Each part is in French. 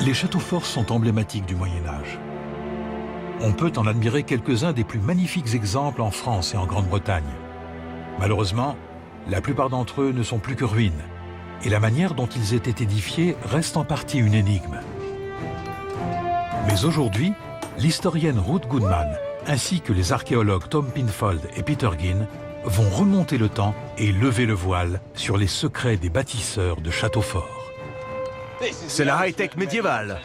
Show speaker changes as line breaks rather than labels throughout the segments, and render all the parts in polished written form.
Les châteaux forts sont emblématiques du Moyen-Âge. On peut en admirer quelques-uns des plus magnifiques exemples en France et en Grande-Bretagne. Malheureusement, la plupart d'entre eux ne sont plus que ruines, et la manière dont ils étaient édifiés reste en partie une énigme. Mais aujourd'hui, l'historienne Ruth Goodman, ainsi que les archéologues Tom Pinfold et Peter Ginn, vont remonter le temps et lever le voile sur les secrets des bâtisseurs de châteaux forts.
C'est la high-tech médiévale.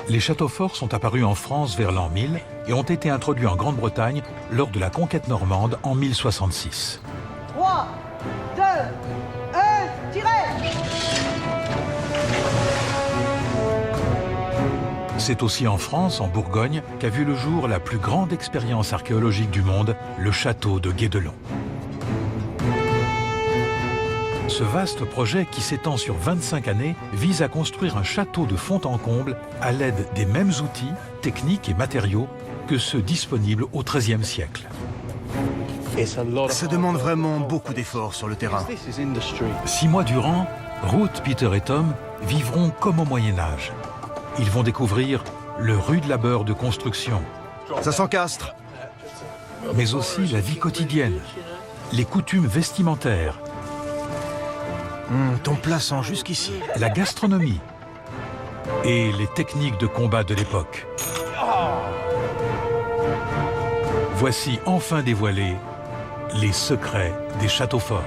Les châteaux forts sont apparus en France vers l'an 1000 et ont été introduits en Grande-Bretagne lors de la conquête normande en 1066.
3, 2, 1, tirez!
C'est aussi en France, en Bourgogne, qu'a vu le jour la plus grande expérience archéologique du monde, le château de Guédelon. Ce vaste projet, qui s'étend sur 25 années, vise à construire un château de fond en comble à l'aide des mêmes outils, techniques et matériaux que ceux disponibles au XIIIe siècle.
Ça demande vraiment beaucoup d'efforts sur le terrain.
6 mois durant, Ruth, Peter et Tom vivront comme au Moyen-Âge. Ils vont découvrir le rude labeur de construction,
Ça s'encastre.
mais aussi la vie quotidienne, les coutumes vestimentaires,
Ton plat sent jusqu'ici.
la gastronomie et les techniques de combat de l'époque. Voici enfin dévoilés les secrets des châteaux forts.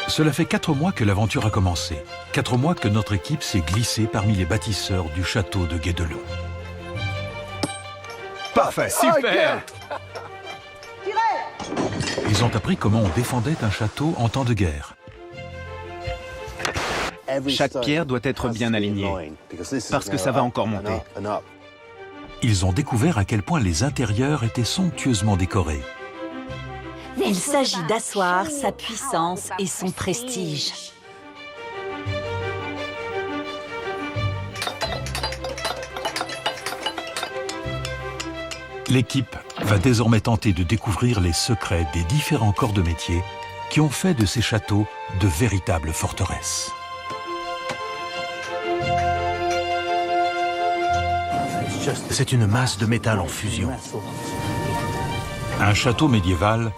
Cela fait 4 mois que l'aventure a commencé. 4 mois que notre équipe s'est glissée parmi les bâtisseurs du château de Guédelon.
Parfait. Super.
Ils ont appris comment on défendait un château en temps de guerre.
Chaque pierre doit être bien alignée, parce que ça va encore monter.
Ils ont découvert à quel point les intérieurs étaient somptueusement décorés.
Il s'agit d'asseoir sa puissance et son prestige.
L'équipe va désormais tenter de découvrir les secrets des différents corps de métier qui ont fait de ces châteaux de véritables forteresses.
C'est une masse de métal en fusion.
Un château médiéval,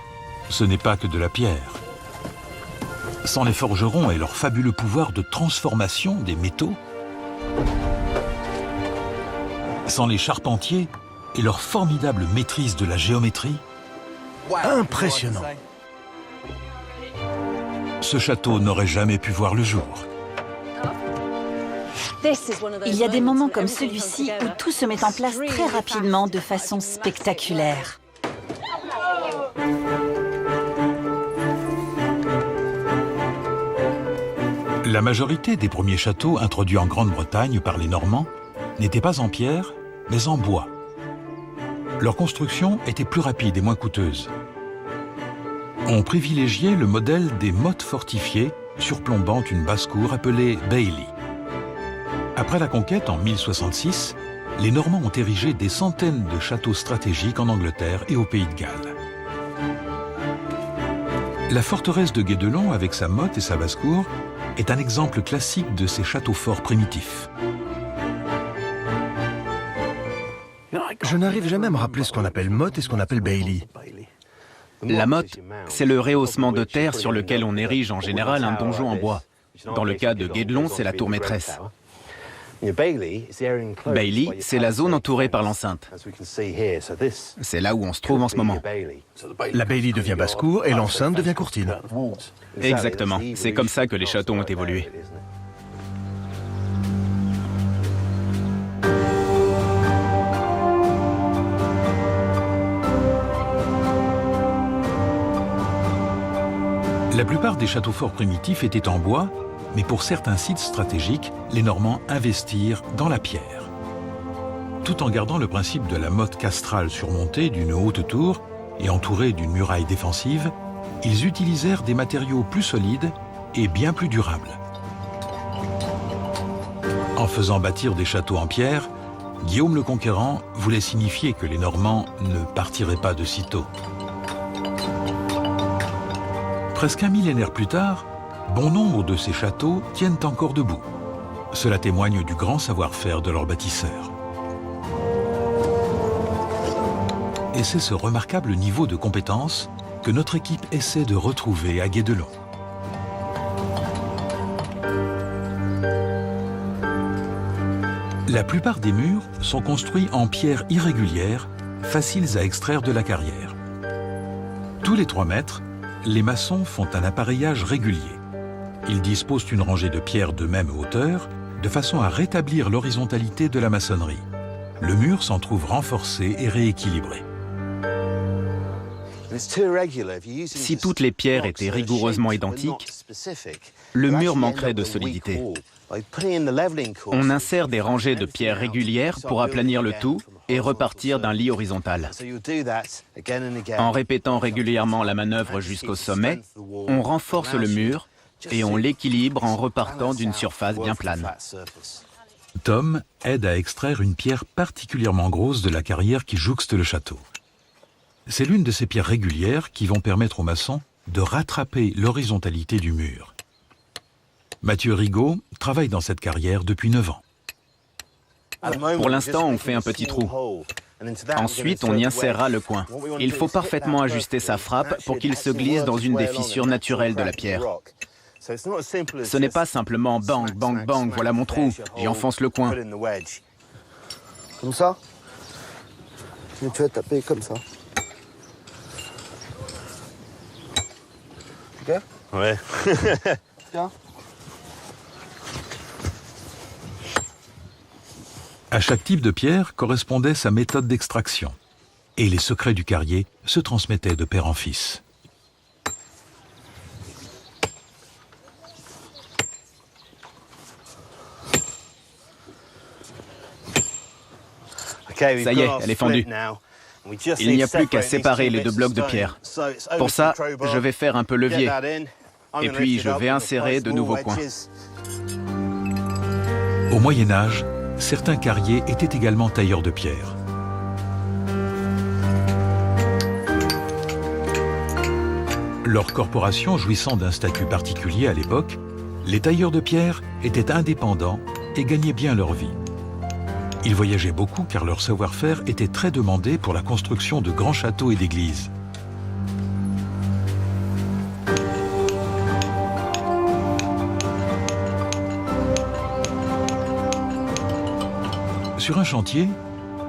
ce n'est pas que de la pierre. Sans les forgerons et leur fabuleux pouvoir de transformation des métaux, sans les charpentiers et leur formidable maîtrise de la géométrie,
Impressionnant.
ce château n'aurait jamais pu voir le jour.
Il y a des moments comme celui-ci où tout se met en place très rapidement de façon spectaculaire.
La majorité des premiers châteaux introduits en Grande-Bretagne par les Normands n'étaient pas en pierre, mais en bois. Leur construction était plus rapide et moins coûteuse. On privilégiait le modèle des mottes fortifiées surplombant une basse-cour appelée Bailey. Après la conquête en 1066, les Normands ont érigé des centaines de châteaux stratégiques en Angleterre et au Pays de Galles. La forteresse de Guédelon, avec sa motte et sa basse-cour, est un exemple classique de ces châteaux forts primitifs.
Je n'arrive jamais à me rappeler ce qu'on appelle motte et ce qu'on appelle Bailey.
La motte, c'est le rehaussement de terre sur lequel on érige en général un donjon en bois. Dans le cas de Guédelon, c'est la tour maîtresse. Bailey, c'est la zone entourée par l'enceinte. C'est là où on se trouve en ce moment.
La Bailey devient basse-cour et l'enceinte devient courtine.
Exactement. C'est comme ça que les châteaux ont évolué.
La plupart des châteaux forts primitifs étaient en bois, mais pour certains sites stratégiques, les Normands investirent dans la pierre. Tout en gardant le principe de la motte castrale surmontée d'une haute tour et entourée d'une muraille défensive, ils utilisèrent des matériaux plus solides et bien plus durables. En faisant bâtir des châteaux en pierre, Guillaume le Conquérant voulait signifier que les Normands ne partiraient pas de sitôt. Presque un millénaire plus tard, bon nombre de ces châteaux tiennent encore debout. Cela témoigne du grand savoir-faire de leurs bâtisseurs. Et c'est ce remarquable niveau de compétence que notre équipe essaie de retrouver à Guédelon. La plupart des murs sont construits en pierres irrégulières, faciles à extraire de la carrière. Tous les 3 mètres, les maçons font un appareillage régulier. Ils disposent une rangée de pierres de même hauteur, de façon à rétablir l'horizontalité de la maçonnerie. Le mur s'en trouve renforcé et rééquilibré.
Si toutes les pierres étaient rigoureusement identiques, le mur manquerait de solidité. On insère des rangées de pierres régulières pour aplanir le tout et repartir d'un lit horizontal. En répétant régulièrement la manœuvre jusqu'au sommet, on renforce le mur et on l'équilibre en repartant d'une surface bien plane.
Tom aide à extraire une pierre particulièrement grosse de la carrière qui jouxte le château. C'est l'une de ces pierres régulières qui vont permettre aux maçons de rattraper l'horizontalité du mur. Mathieu Rigaud travaille dans cette carrière depuis 9 ans.
Pour l'instant, on fait un petit trou. Ensuite, on y insérera le coin. Il faut parfaitement ajuster sa frappe pour qu'il se glisse dans une des fissures naturelles de la pierre. Ce n'est pas simplement bang, bang, bang, voilà mon trou, j'y enfonce le coin.
Comme ça. Et tu vas taper comme ça. Ok?
Ouais.
Tiens.
À chaque type de pierre correspondait sa méthode d'extraction. Et les secrets du carrier se transmettaient de père en fils.
Ça y est, elle est fendue. Il n'y a plus qu'à séparer les 2 blocs de pierre. Pour ça, je vais faire un peu levier. Et puis, je vais insérer de nouveaux coins.
Au Moyen-Âge, certains carriers étaient également tailleurs de pierre. Leur corporation jouissant d'un statut particulier à l'époque, les tailleurs de pierre étaient indépendants et gagnaient bien leur vie. Ils voyageaient beaucoup car leur savoir-faire était très demandé pour la construction de grands châteaux et d'églises. Sur un chantier,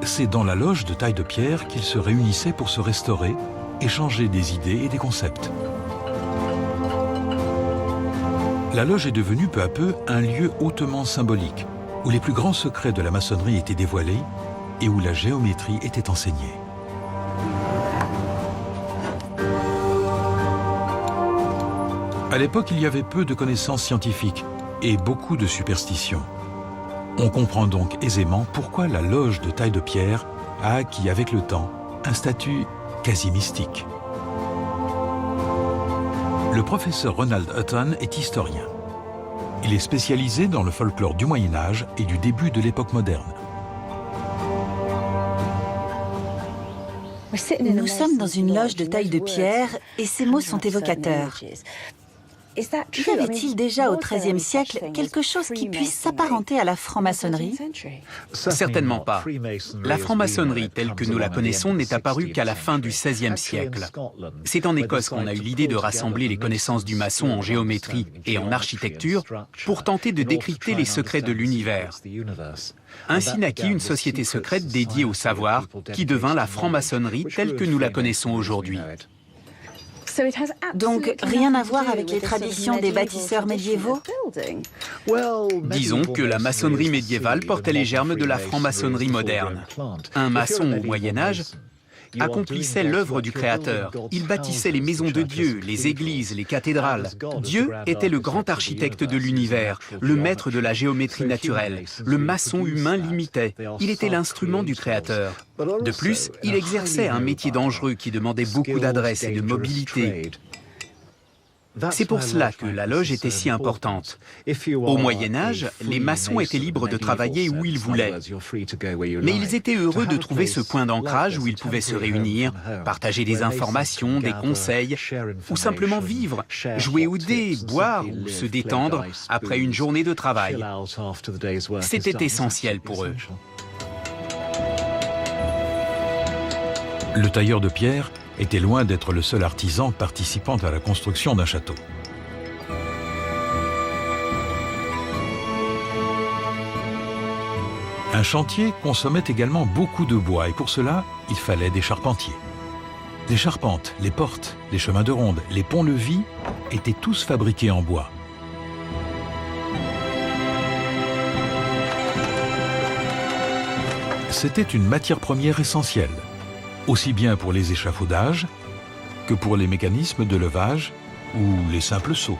c'est dans la loge de taille de pierre qu'ils se réunissaient pour se restaurer, échanger des idées et des concepts. La loge est devenue peu à peu un lieu hautement symbolique, où les plus grands secrets de la maçonnerie étaient dévoilés et où la géométrie était enseignée. À l'époque, il y avait peu de connaissances scientifiques et beaucoup de superstitions. On comprend donc aisément pourquoi la loge de taille de pierre a acquis avec le temps un statut quasi mystique. Le professeur Ronald Hutton est historien. Il est spécialisé dans le folklore du Moyen-Âge et du début de l'époque moderne.
Nous sommes dans une loge de taille de pierre et ces mots sont évocateurs. Y avait-il déjà au XIIIe siècle quelque chose qui puisse s'apparenter à la franc-maçonnerie?
Certainement pas. La franc-maçonnerie telle que nous la connaissons n'est apparue qu'à la fin du XVIe siècle. C'est en Écosse qu'on a eu l'idée de rassembler les connaissances du maçon en géométrie et en architecture pour tenter de décrypter les secrets de l'univers. Ainsi naquit une société secrète dédiée au savoir qui devint la franc-maçonnerie telle que nous la connaissons aujourd'hui.
Donc, rien à voir avec les traditions des bâtisseurs médiévaux?
Disons que la maçonnerie médiévale portait les germes de la franc-maçonnerie moderne. Un maçon au Moyen-Âge accomplissait l'œuvre du Créateur. Il bâtissait les maisons de Dieu, les églises, les cathédrales. Dieu était le grand architecte de l'univers, le maître de la géométrie naturelle. Le maçon humain l'imitait. Il était l'instrument du Créateur. De plus, il exerçait un métier dangereux qui demandait beaucoup d'adresse et de mobilité. C'est pour cela que la loge était si importante. Au Moyen-Âge, les maçons étaient libres de travailler où ils voulaient. Mais ils étaient heureux de trouver ce point d'ancrage où ils pouvaient se réunir, partager des informations, des conseils, ou simplement vivre, jouer aux dés, boire ou se détendre après une journée de travail. C'était essentiel pour eux.
Le tailleur de pierre était loin d'être le seul artisan participant à la construction d'un château. Un chantier consommait également beaucoup de bois et pour cela, il fallait des charpentiers. Les charpentes, les portes, les chemins de ronde, les ponts-levis étaient tous fabriqués en bois. C'était une matière première essentielle, aussi bien pour les échafaudages que pour les mécanismes de levage ou les simples seaux.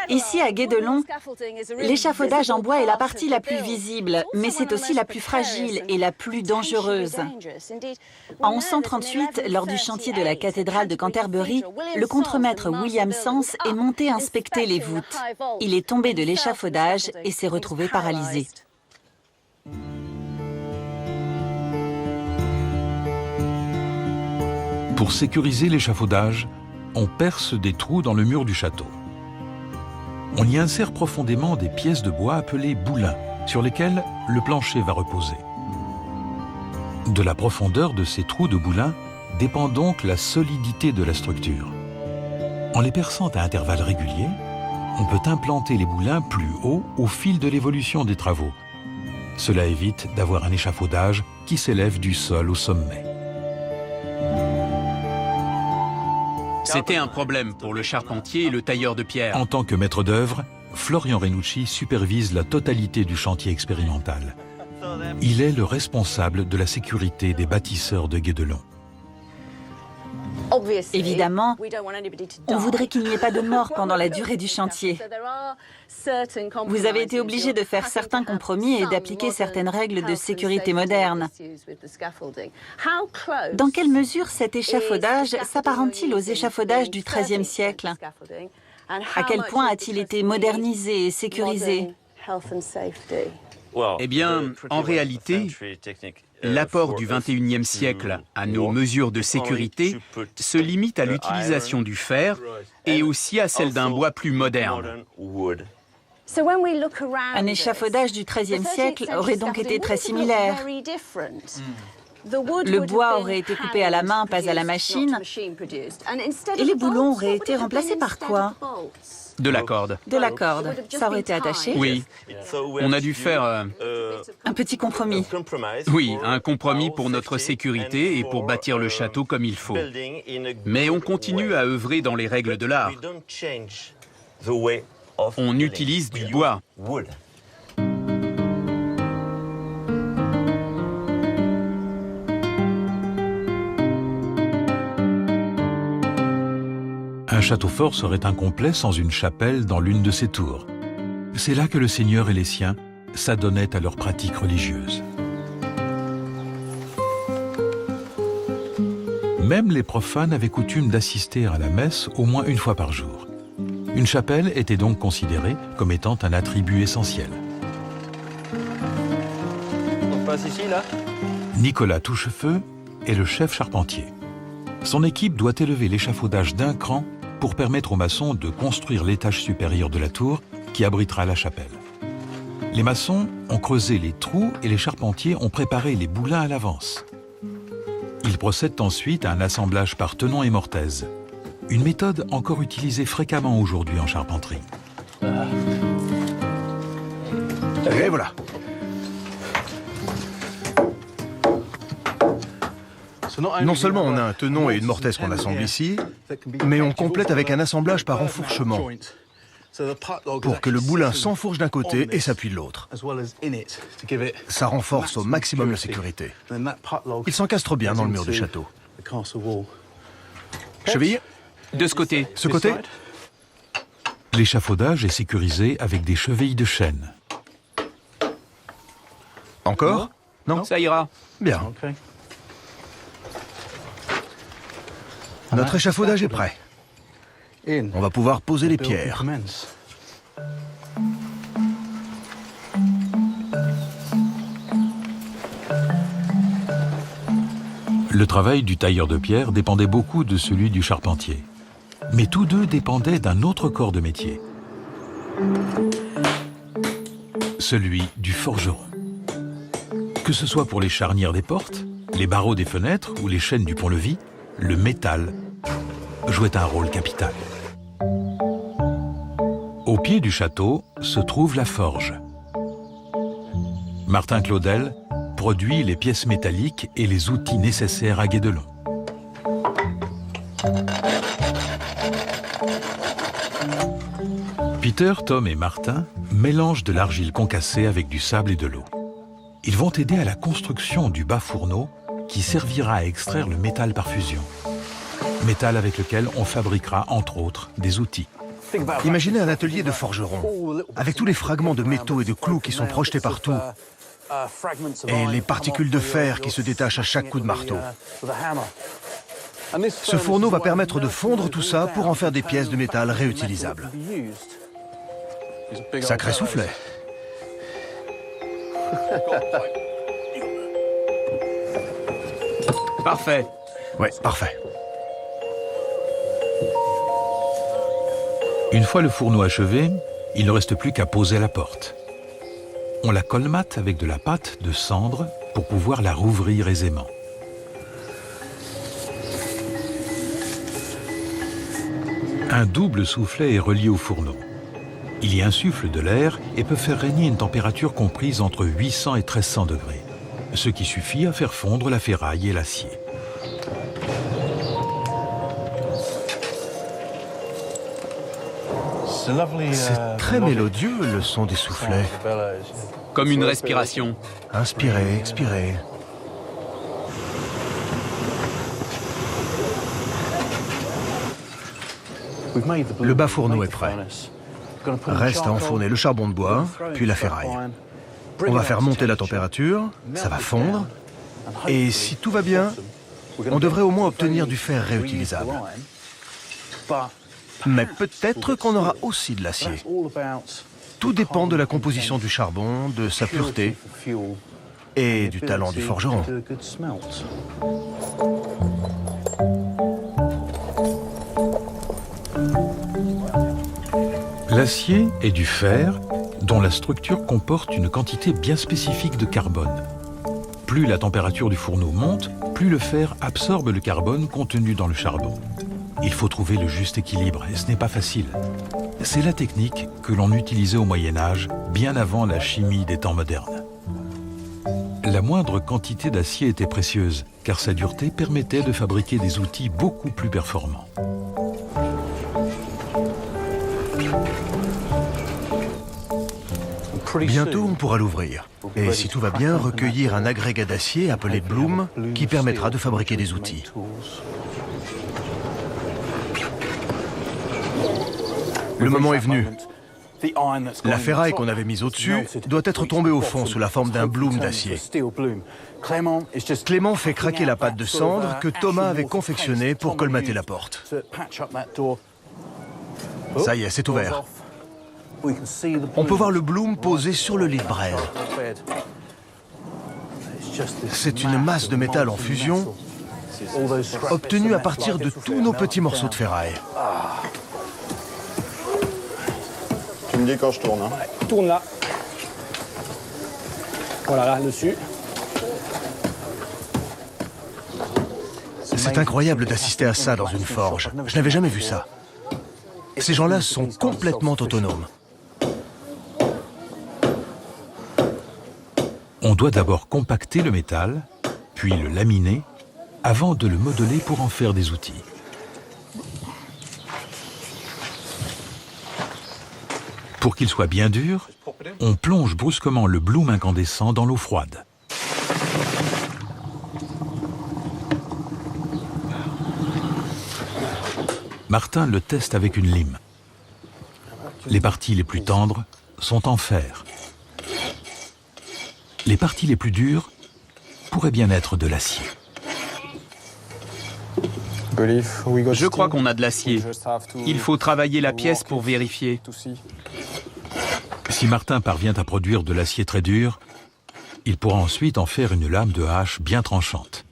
Ici, à Guédelon, l'échafaudage en bois est la partie la plus visible, mais c'est aussi la plus fragile et la plus dangereuse. En 1138, lors du chantier de la cathédrale de Canterbury, le contremaître William Sens est monté inspecter les voûtes. Il est tombé de l'échafaudage et s'est retrouvé paralysé.
Pour sécuriser l'échafaudage, on perce des trous dans le mur du château. On y insère profondément des pièces de bois appelées boulins, sur lesquelles le plancher va reposer. De la profondeur de ces trous de boulins dépend donc la solidité de la structure. En les perçant à intervalles réguliers, on peut implanter les boulins plus haut au fil de l'évolution des travaux. Cela évite d'avoir un échafaudage qui s'élève du sol au sommet.
C'était un problème pour le charpentier et le tailleur de pierre.
En tant que maître d'œuvre, Florian Renucci supervise la totalité du chantier expérimental. Il est le responsable de la sécurité des bâtisseurs de Guédelon.
Évidemment, on voudrait qu'il n'y ait pas de mort pendant la durée du chantier. Vous avez été obligé de faire certains compromis et d'appliquer certaines règles de sécurité modernes. Dans quelle mesure cet échafaudage s'apparente-t-il aux échafaudages du XIIIe siècle? À quel point a-t-il été modernisé et sécurisé?
Eh bien, en réalité, l'apport du XXIe siècle à nos mesures de sécurité se limite à l'utilisation du fer et aussi à celle d'un bois plus moderne.
Un échafaudage du XIIIe siècle aurait donc été très similaire. Le bois aurait été coupé à la main, pas à la machine, et les boulons auraient été remplacés par quoi?
De la corde.
De la corde. Ça aurait été attaché?
Oui. On a dû faire...
Un petit compromis.
Oui, un compromis pour notre sécurité et pour bâtir le château comme il faut. Mais on continue à œuvrer dans les règles de l'art. On utilise du bois.
Un château fort serait incomplet sans une chapelle dans l'une de ses tours. C'est là que le seigneur et les siens s'adonnaient à leurs pratiques religieuses. Même les profanes avaient coutume d'assister à la messe au moins une fois par jour. Une chapelle était donc considérée comme étant un attribut essentiel.
On passe ici, là?
Nicolas Touchefeu est le chef charpentier. Son équipe doit élever l'échafaudage d'un cran pour permettre aux maçons de construire l'étage supérieur de la tour qui abritera la chapelle. Les maçons ont creusé les trous et les charpentiers ont préparé les boulins à l'avance. Ils procèdent ensuite à un assemblage par tenon et mortaise, une méthode encore utilisée fréquemment aujourd'hui en charpenterie.
Et voilà. Non seulement on a un tenon et une mortaise qu'on assemble ici, mais on complète avec un assemblage par enfourchement pour que le boulin s'enfourche d'un côté et s'appuie de l'autre. Ça renforce au maximum la sécurité. Il s'encastre bien dans le mur du château. Cheville,
De ce côté.
ce côté.
L'échafaudage est sécurisé avec des chevilles de chêne.
Encore? Non?
Ça ira.
Bien. Notre échafaudage est prêt. On va pouvoir poser les pierres.
Le travail du tailleur de pierre dépendait beaucoup de celui du charpentier. Mais tous deux dépendaient d'un autre corps de métier. Celui du forgeron. Que ce soit pour les charnières des portes, les barreaux des fenêtres ou les chaînes du pont-levis, le métal jouait un rôle capital. Au pied du château se trouve la forge. Martin Claudel produit les pièces métalliques et les outils nécessaires à Guédelon. Peter, Tom et Martin mélangent de l'argile concassée avec du sable et de l'eau. Ils vont aider à la construction du bas fourneau qui servira à extraire le métal par fusion. Métal avec lequel on fabriquera, entre autres, des outils.
Imaginez un atelier de forgeron, avec tous les fragments de métaux et de clous qui sont projetés partout, et les particules de fer qui se détachent à chaque coup de marteau. Ce fourneau va permettre de fondre tout ça pour en faire des pièces de métal réutilisables. Sacré soufflet.
Parfait.
Ouais, parfait.
Une fois le fourneau achevé, il ne reste plus qu'à poser la porte. On la colmate avec de la pâte de cendre pour pouvoir la rouvrir aisément. Un double soufflet est relié au fourneau. Il y insuffle de l'air et peut faire régner une température comprise entre 800 et 1300 degrés, ce qui suffit à faire fondre la ferraille et l'acier.
C'est très mélodieux, le son des soufflets.
Comme une respiration.
Inspirez, expirez. Le bas fourneau est prêt. Reste à enfourner le charbon de bois, puis la ferraille. On va faire monter la température, ça va fondre, et si tout va bien, on devrait au moins obtenir du fer réutilisable. Mais peut-être qu'on aura aussi de l'acier. Tout dépend de la composition du charbon, de sa pureté et du talent du forgeron.
L'acier est du fer dont la structure comporte une quantité bien spécifique de carbone. Plus la température du fourneau monte, plus le fer absorbe le carbone contenu dans le charbon. Il faut trouver le juste équilibre, et ce n'est pas facile. C'est la technique que l'on utilisait au Moyen-Âge, bien avant la chimie des temps modernes. La moindre quantité d'acier était précieuse, car sa dureté permettait de fabriquer des outils beaucoup plus performants.
Bientôt, on pourra l'ouvrir. Et si tout va bien, recueillir un agrégat d'acier appelé Bloom qui permettra de fabriquer des outils. Le moment est venu. La ferraille qu'on avait mise au-dessus doit être tombée au fond sous la forme d'un bloom d'acier. Clément fait craquer la pâte de cendre que Thomas avait confectionnée pour colmater la porte. Ça y est, c'est ouvert. On peut voir le bloom posé sur le lit de braise. C'est une masse de métal en fusion obtenue à partir de tous nos petits morceaux de ferraille.
Tu me dis quand je tourne. Hein.
Tourne là. Voilà, là, dessus.
C'est incroyable d'assister à ça dans une forge. Je n'avais jamais vu ça. Ces gens-là sont complètement autonomes.
On doit d'abord compacter le métal, puis le laminer, avant de le modeler pour en faire des outils. Pour qu'il soit bien dur, on plonge brusquement le bloom incandescent dans l'eau froide. Martin le teste avec une lime. Les parties les plus tendres sont en fer. Les parties les plus dures pourraient bien être de l'acier.
Je crois qu'on a de l'acier. Il faut travailler la pièce pour vérifier.
Si Martin parvient à produire de l'acier très dur, il pourra ensuite en faire une lame de hache bien tranchante.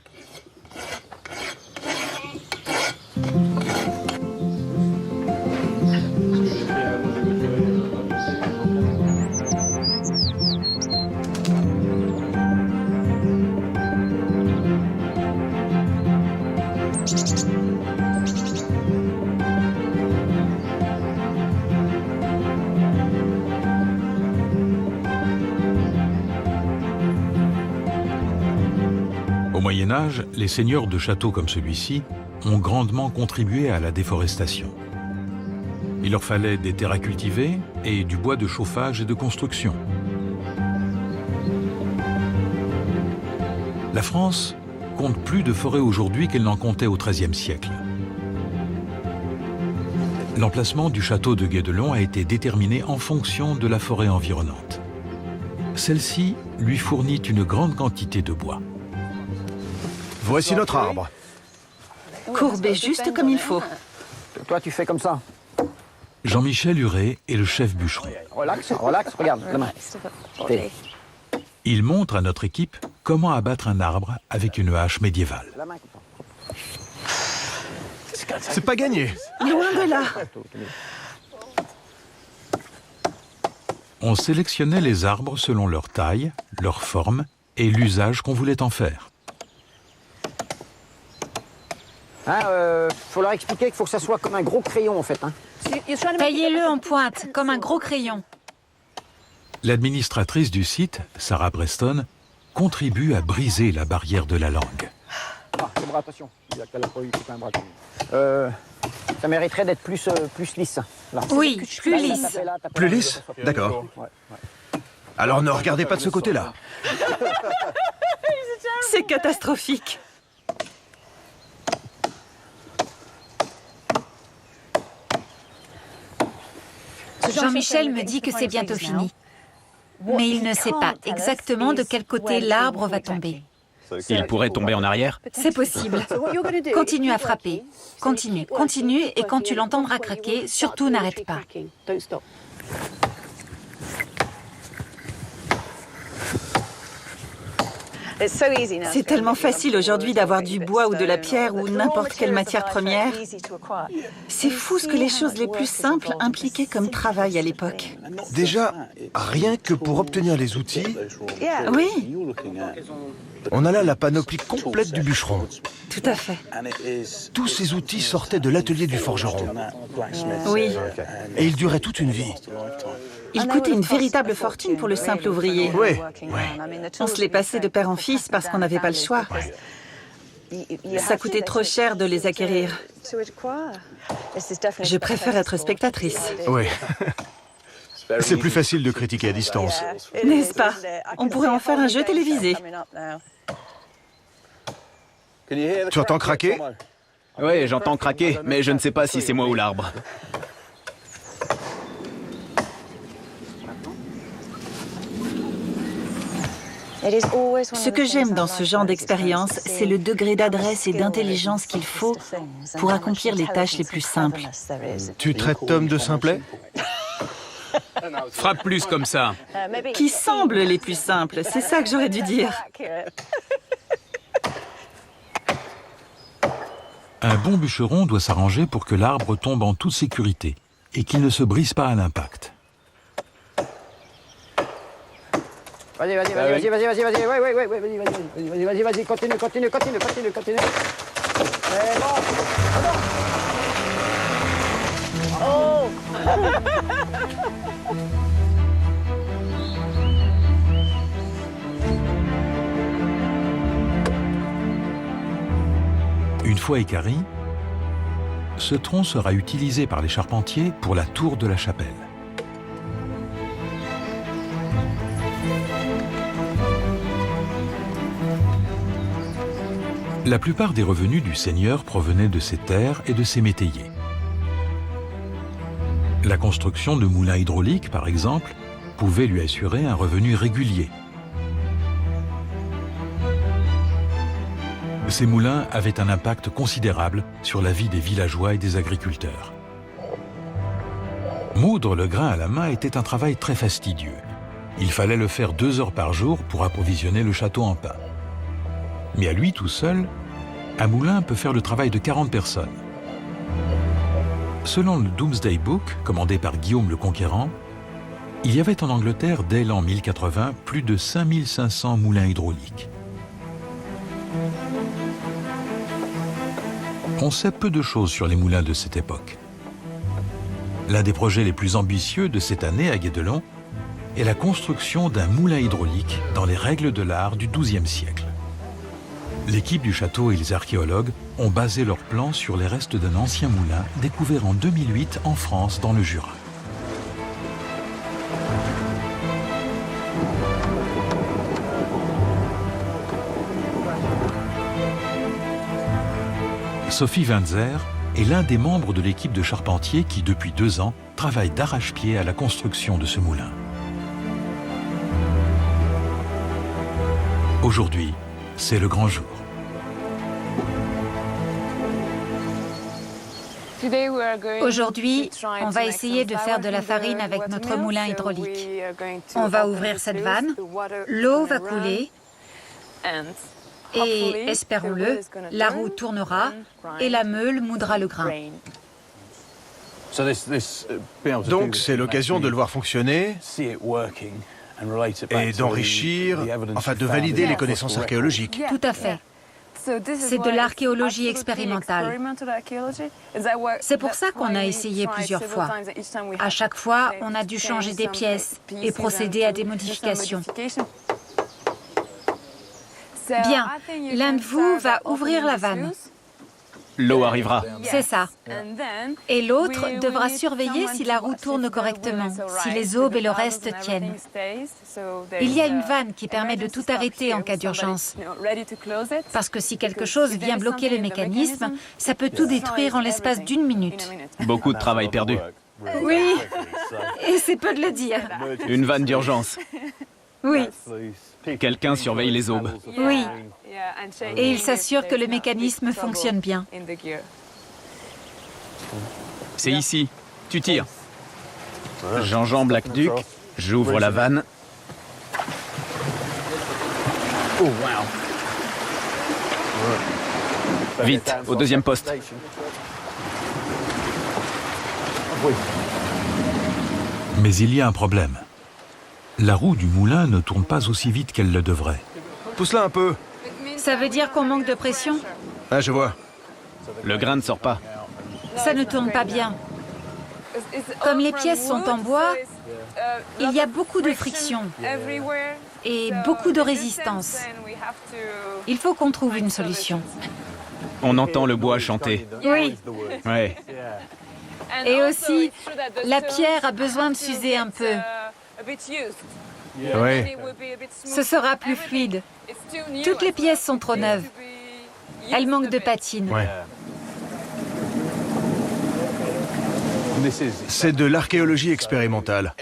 Au Moyen-Âge, les seigneurs de châteaux comme celui-ci ont grandement contribué à la déforestation. Il leur fallait des terres à cultiver et du bois de chauffage et de construction. La France compte plus de forêts aujourd'hui qu'elle n'en comptait au XIIIe siècle. L'emplacement du château de Guédelon a été déterminé en fonction de la forêt environnante. Celle-ci lui fournit une grande quantité de bois.
Voici notre arbre.
Courbé juste comme il faut.
Toi, tu fais comme ça.
Jean-Michel Huret est le chef bûcheron.
Relax, relax, regarde, la main.
Il montre à notre équipe comment abattre un arbre avec une hache médiévale.
C'est pas gagné.
Loin de là.
On sélectionnait les arbres selon leur taille, leur forme et l'usage qu'on voulait en faire.
Faut leur expliquer qu'il faut que ça soit comme un gros crayon en fait. Hein.
Taillez-le en pointe, comme un gros crayon.
L'administratrice du site, Sarah Preston, contribue à briser la barrière de la langue.
Ah, le bras, attention. Il y a qu'à la poigne, c'est un bras. Ça mériterait d'être plus lisse. Là.
Oui, plus lisse.
Plus lisse? D'accord. Alors ne regardez pas de ce côté-là.
C'est catastrophique.
Jean-Michel me dit que c'est bientôt fini. Mais il ne sait pas exactement de quel côté l'arbre va tomber.
Il pourrait tomber en arrière.
C'est possible. Continue à frapper. Continue, continue, et quand tu l'entendras craquer, surtout n'arrête pas.
C'est tellement facile aujourd'hui d'avoir du bois ou de la pierre ou n'importe quelle matière première. C'est fou ce que les choses les plus simples impliquaient comme travail à l'époque.
Déjà, rien que pour obtenir les outils,
Oui,
on a là la panoplie complète du bûcheron.
tout à fait.
Tous ces outils sortaient de l'atelier du forgeron.
Oui.
Et ils duraient toute une vie.
Il coûtait une véritable fortune pour le simple ouvrier.
Oui,
On se les passait de père en fils parce qu'on n'avait pas le choix. Ça coûtait trop cher de les acquérir. Je préfère être spectatrice.
oui. C'est plus facile de critiquer à distance.
N'est-ce pas? On pourrait en faire un jeu télévisé.
Tu entends craquer?
Oui, j'entends craquer, mais je ne sais pas si c'est moi ou l'arbre.
Ce que j'aime dans ce genre d'expérience, c'est le degré d'adresse et d'intelligence qu'il faut pour accomplir les tâches les plus simples.
Tu traites Tom de simplet?
Frappe plus comme ça.
Qui semblent les plus simples, c'est ça que j'aurais dû dire.
Un bon bûcheron doit s'arranger pour que l'arbre tombe en toute sécurité et qu'il ne se brise pas à l'impact.
Vas-y, vas-y, vas-y, vas-y, vas-y, vas-y, vas-y, continue. C'est bon. Oh.
Une fois équarri, ce tronc sera utilisé par les charpentiers pour la tour de la chapelle. La plupart des revenus du seigneur provenaient de ses terres et de ses métayers. La construction de moulins hydrauliques, par exemple, pouvait lui assurer un revenu régulier. Ces moulins avaient un impact considérable sur la vie des villageois et des agriculteurs. Moudre le grain à la main était un travail très fastidieux. Il fallait le faire 2 heures par jour pour approvisionner le château en pain. Mais à lui tout seul, un moulin peut faire le travail de 40 personnes. Selon le Domesday Book, commandé par Guillaume le Conquérant, il y avait en Angleterre, dès l'an 1080, plus de 5500 moulins hydrauliques. On sait peu de choses sur les moulins de cette époque. L'un des projets les plus ambitieux de cette année à Guédelon est la construction d'un moulin hydraulique dans les règles de l'art du XIIe siècle. L'équipe du château et les archéologues ont basé leurs plans sur les restes d'un ancien moulin découvert en 2008 en France, dans le Jura. Sophie Winzer est l'un des membres de l'équipe de charpentiers qui, depuis 2 ans, travaille d'arrache-pied à la construction de ce moulin. Aujourd'hui, c'est le grand jour.
Aujourd'hui, on va essayer de faire de la farine avec notre moulin hydraulique. On va ouvrir cette vanne, l'eau va couler et, espérons-le, la roue tournera et la meule moudra le grain.
Donc c'est l'occasion de le voir fonctionner et d'enrichir, enfin de valider les connaissances archéologiques.
Tout à fait. C'est de l'archéologie expérimentale. C'est pour ça qu'on a essayé plusieurs fois. À chaque fois, on a dû changer des pièces et procéder à des modifications. Bien, l'un de vous va ouvrir la vanne.
L'eau arrivera.
C'est ça. Et l'autre devra surveiller si la roue tourne correctement, si les aubes et le reste tiennent. Il y a une vanne qui permet de tout arrêter en cas d'urgence. Parce que si quelque chose vient bloquer le mécanisme, ça peut tout détruire en l'espace d'1 minute.
Beaucoup de travail perdu.
Oui, et c'est peu de le dire.
Une vanne d'urgence.
Oui.
Quelqu'un surveille les aubes.
Oui. Et il s'assure que le mécanisme fonctionne bien.
C'est ici. Tu tires.
J'enjambe l'aqueduc, j'ouvre la vanne. Vite, au deuxième poste.
Mais il y a un problème. La roue du moulin ne tourne pas aussi vite qu'elle le devrait.
Pousse-la un peu.
Ça veut dire qu'on manque de pression?
Ah, je vois.
Le grain ne sort pas.
Ça ne tourne pas bien. Comme les pièces sont en bois, il y a beaucoup de friction et beaucoup de résistance. Il faut qu'on trouve une solution.
On entend le bois chanter.
Oui.
Ouais.
Et aussi, la pierre a besoin de s'user un peu.
Oui.
Ce sera plus fluide. Toutes les pièces sont trop neuves. Elles manquent de patine.
Ouais. C'est de l'archéologie expérimentale.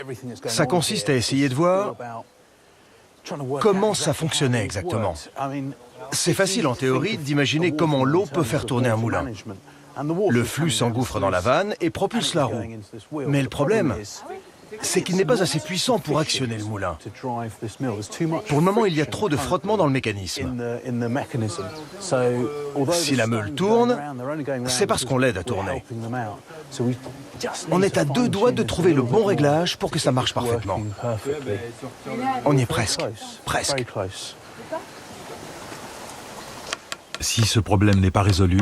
Ça consiste à essayer de voir comment ça fonctionnait exactement. C'est facile en théorie d'imaginer comment l'eau peut faire tourner un moulin. Le flux s'engouffre dans la vanne et propulse la roue. Mais le problème, c'est qu'il n'est pas assez puissant pour actionner le moulin. Pour le moment, il y a trop de frottement dans le mécanisme. Si la meule tourne, c'est parce qu'on l'aide à tourner. On est à 2 doigts de trouver le bon réglage pour que ça marche parfaitement. On y est presque. Presque.
Si ce problème n'est pas résolu,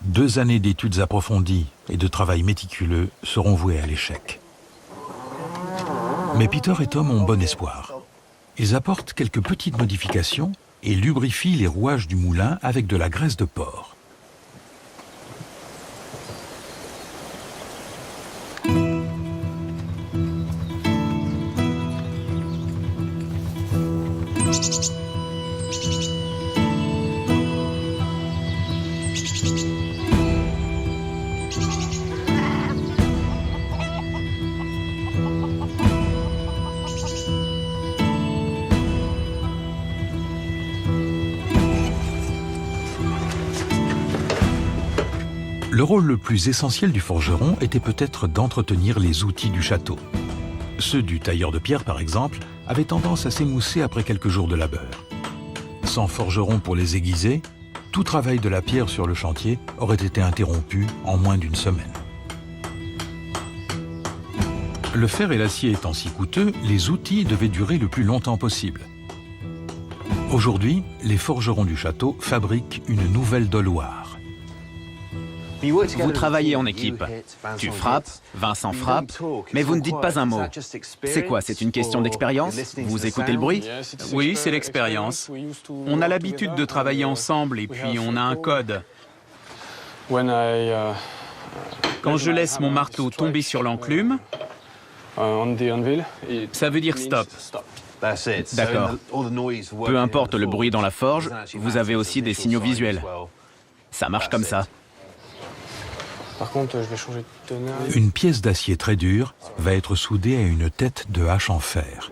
2 années d'études approfondies et de travail méticuleux seront vouées à l'échec. Mais Peter et Tom ont bon espoir. Ils apportent quelques petites modifications et lubrifient les rouages du moulin avec de la graisse de porc. Le rôle le plus essentiel du forgeron était peut-être d'entretenir les outils du château. Ceux du tailleur de pierre, par exemple, avaient tendance à s'émousser après quelques jours de labeur. Sans forgeron pour les aiguiser, tout travail de la pierre sur le chantier aurait été interrompu en moins d'une semaine. Le fer et l'acier étant si coûteux, les outils devaient durer le plus longtemps possible. Aujourd'hui, les forgerons du château fabriquent une nouvelle doloire.
Vous travaillez en équipe. Tu frappes, Vincent frappe, mais vous ne dites pas un mot. C'est quoi? C'est une question d'expérience? Vous écoutez le bruit?
Oui, c'est l'expérience. On a l'habitude de travailler ensemble et puis on a un code. Quand je laisse mon marteau tomber sur l'enclume, ça veut dire stop.
D'accord. Peu importe le bruit dans la forge, vous avez aussi des signaux visuels. Ça marche comme ça.
Par contre, je vais changer de tenaille.
Une pièce d'acier très dure va être soudée à une tête de hache en fer.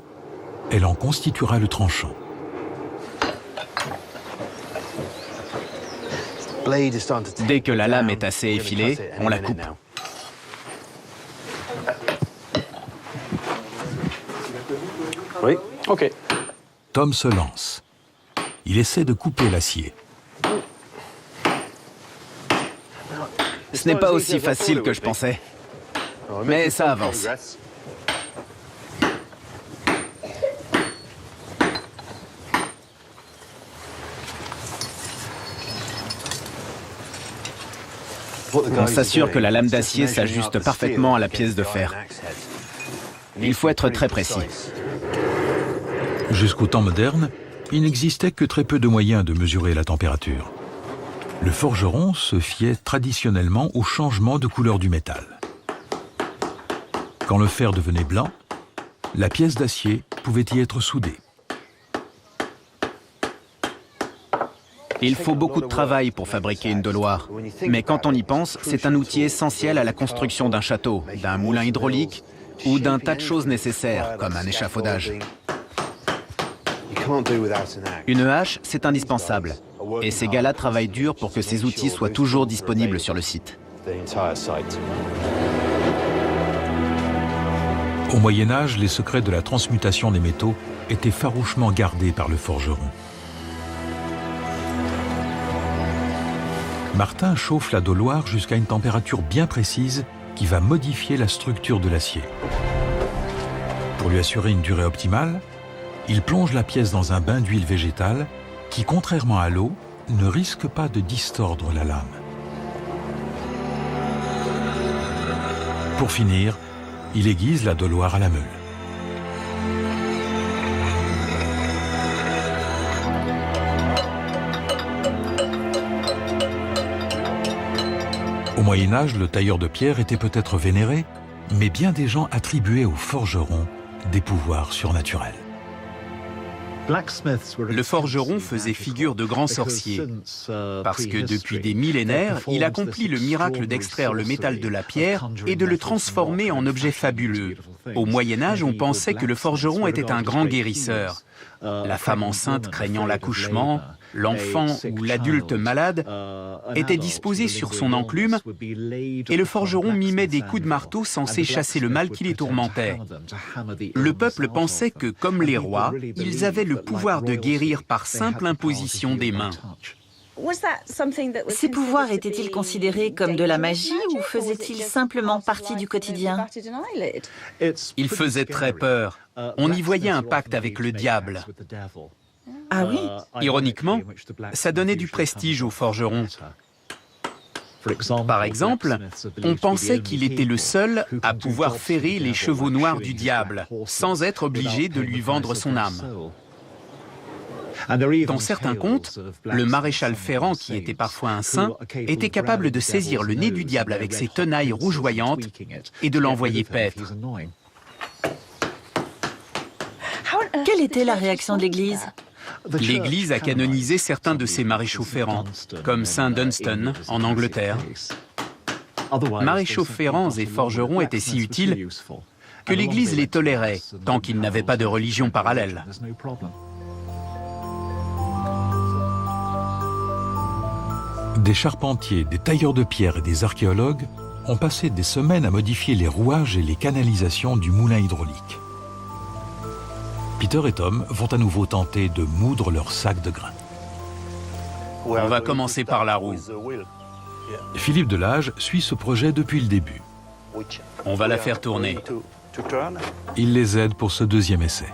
Elle en constituera le tranchant.
Dès que la lame est assez effilée, on la coupe.
Oui, ok.
Tom se lance. Il essaie de couper l'acier.
Ce n'est pas aussi facile que je pensais. Mais ça avance. On s'assure que la lame d'acier s'ajuste parfaitement à la pièce de fer. Il faut être très précis.
Jusqu'au temps moderne, il n'existait que très peu de moyens de mesurer la température. Le forgeron se fiait traditionnellement au changement de couleur du métal. Quand le fer devenait blanc, la pièce d'acier pouvait y être soudée.
Il faut beaucoup de travail pour fabriquer une doloire. Mais quand on y pense, c'est un outil essentiel à la construction d'un château, d'un moulin hydraulique ou d'un tas de choses nécessaires, comme un échafaudage. Une hache, c'est indispensable. Et ces gars-là travaillent dur pour que ces outils soient toujours disponibles sur le site.
Au Moyen-Âge, les secrets de la transmutation des métaux étaient farouchement gardés par le forgeron. Martin chauffe la doloire jusqu'à une température bien précise qui va modifier la structure de l'acier. Pour lui assurer une durée optimale, il plonge la pièce dans un bain d'huile végétale qui, contrairement à l'eau, ne risque pas de distordre la lame. Pour finir, il aiguise la doloire à la meule. Au Moyen-Âge, le tailleur de pierre était peut-être vénéré, mais bien des gens attribuaient au forgeron des pouvoirs surnaturels.
Le forgeron faisait figure de grand sorcier, parce que depuis des millénaires, il accomplit le miracle d'extraire le métal de la pierre et de le transformer en objet fabuleux. Au Moyen-Âge, on pensait que le forgeron était un grand guérisseur. La femme enceinte craignant l'accouchement, l'enfant ou l'adulte malade était disposé sur son enclume et le forgeron mimait des coups de marteau censés chasser le mal qui les tourmentait. Le peuple pensait que, comme les rois, ils avaient le pouvoir de guérir par simple imposition des mains.
Ces pouvoirs étaient-ils considérés comme de la magie ou faisaient-ils simplement partie du quotidien?
Ils faisaient très peur. On y voyait un pacte avec le diable.
Ah oui?
Ironiquement, ça donnait du prestige aux forgerons. Par exemple, on pensait qu'il était le seul à pouvoir ferrer les chevaux noirs du diable, sans être obligé de lui vendre son âme. Dans certains contes, le maréchal Ferrand, qui était parfois un saint, était capable de saisir le nez du diable avec ses tenailles rougeoyantes et de l'envoyer paître.
Quelle était la réaction de l'Église?
L'Église a canonisé certains de ses maréchaux ferrants, comme Saint Dunstan en Angleterre. Maréchaux ferrants et forgerons étaient si utiles que l'Église les tolérait, tant qu'ils n'avaient pas de religion parallèle.
Des charpentiers, des tailleurs de pierre et des archéologues ont passé des semaines à modifier les rouages et les canalisations du moulin hydraulique. Peter et Tom vont à nouveau tenter de moudre leur sac de grains.
On va commencer par la roue.
Philippe Delage suit ce projet depuis le début.
On va la faire tourner.
Il les aide pour ce deuxième essai.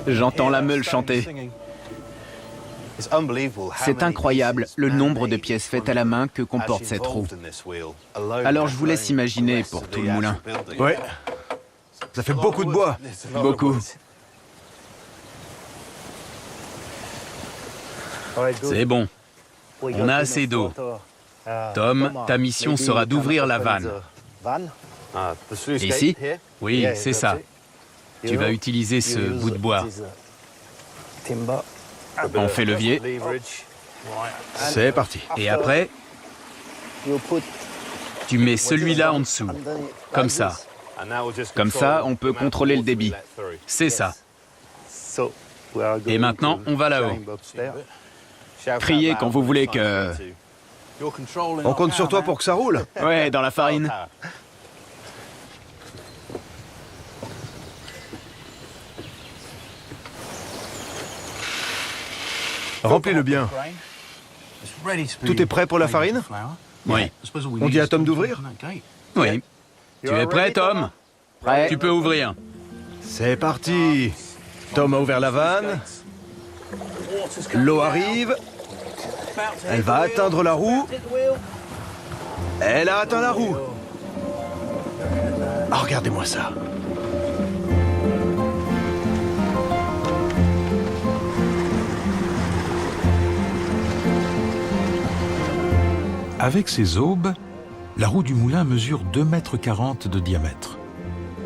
J'entends la meule chanter. C'est incroyable le nombre de pièces faites à la main que comporte cette roue. Alors je vous laisse imaginer pour tout le moulin.
Ouais, ça fait beaucoup de bois.
Beaucoup.
C'est bon. On a assez d'eau. Tom, ta mission sera d'ouvrir la vanne.
Ici?
Oui, c'est ça. Tu vas utiliser ce bout de bois.
On fait levier.
C'est parti.
Et après, tu mets celui-là en dessous. Comme ça.
Comme ça, on peut contrôler le débit.
C'est ça. Et maintenant, on va là-haut.
Criez quand vous voulez que...
On compte sur toi pour que ça roule.
Ouais, dans la farine.
Remplis-le bien. Tout est prêt pour la farine?
Oui.
On dit à Tom d'ouvrir?
Oui. Tu es prêt, Tom?
Prêt.
Tu peux ouvrir.
C'est parti. Tom a ouvert la vanne. L'eau arrive. Elle va atteindre la roue. Elle a atteint la roue. Ah, regardez-moi ça.
Avec ses aubes, la roue du moulin mesure 2,40 m de diamètre.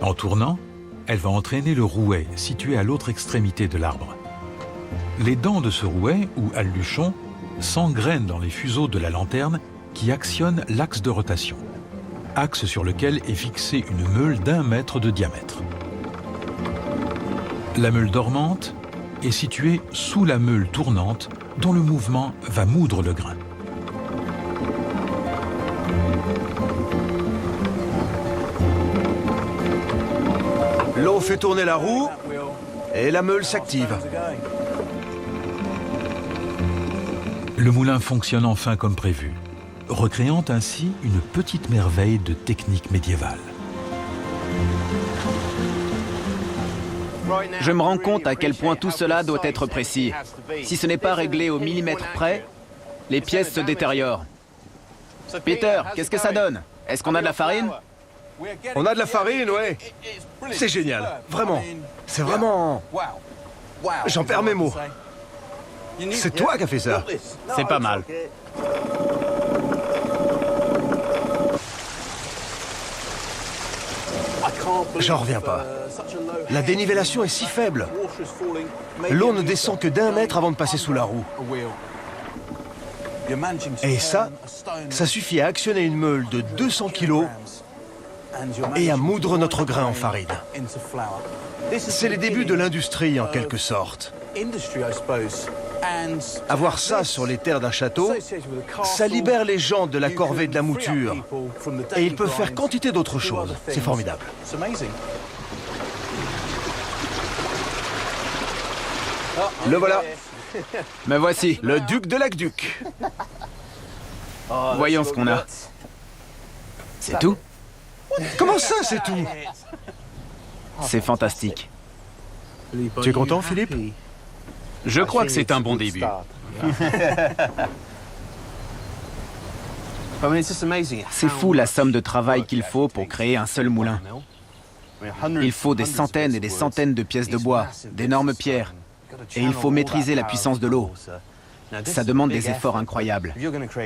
En tournant, elle va entraîner le rouet situé à l'autre extrémité de l'arbre. Les dents de ce rouet, ou alluchon, s'engrainent dans les fuseaux de la lanterne qui actionnent l'axe de rotation, axe sur lequel est fixée une meule d'1 mètre de diamètre. La meule dormante est située sous la meule tournante dont le mouvement va moudre le grain.
L'eau fait tourner la roue et la meule s'active.
Le moulin fonctionne enfin comme prévu, recréant ainsi une petite merveille de technique médiévale.
Je me rends compte à quel point tout cela doit être précis. Si ce n'est pas réglé au millimètre près, les pièces se détériorent. Peter, qu'est-ce que ça donne? Est-ce qu'on a de la farine?
On a de la farine, ouais. C'est génial, vraiment. C'est vraiment... J'en perds mes mots. C'est toi qui as fait ça.
C'est pas mal.
J'en reviens pas. La dénivellation est si faible. L'eau ne descend que d'1 mètre avant de passer sous la roue. Et ça suffit à actionner une meule de 200 kg et à moudre notre grain en farine. C'est les débuts de l'industrie en quelque sorte. Avoir ça sur les terres d'un château, ça libère les gens de la corvée de la mouture. Et ils peuvent faire quantité d'autres choses. C'est formidable. Le voilà.
Me voici.
Le duc de l'aqueduc.
Voyons ce qu'on a. C'est tout?
Comment ça, c'est tout?
C'est fantastique.
Tu es content, Philippe?
Je crois que c'est un bon début.
C'est fou la somme de travail qu'il faut pour créer un seul moulin. Il faut des centaines et des centaines de pièces de bois, d'énormes pierres. Et il faut maîtriser la puissance de l'eau. Ça demande des efforts incroyables.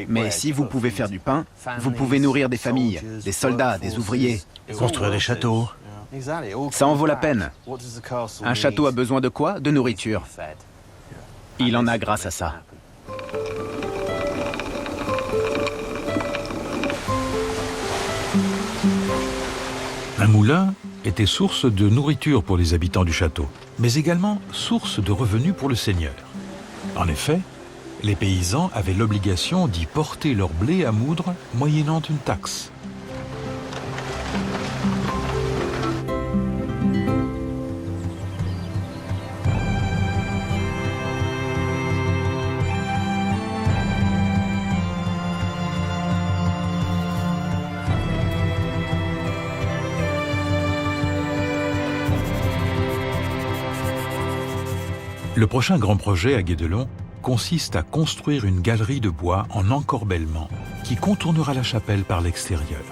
Mais si vous pouvez faire du pain, vous pouvez nourrir des familles, des soldats, des ouvriers.
Construire des châteaux.
Ça en vaut la peine. Un château a besoin de quoi? De nourriture. Il en a grâce à ça.
Un moulin était source de nourriture pour les habitants du château, mais également source de revenus pour le seigneur. En effet, Les paysans avaient l'obligation d'y porter leur blé à moudre moyennant une taxe. Le prochain grand projet à Guédelon consiste à construire une galerie de bois en encorbellement qui contournera la chapelle par l'extérieur.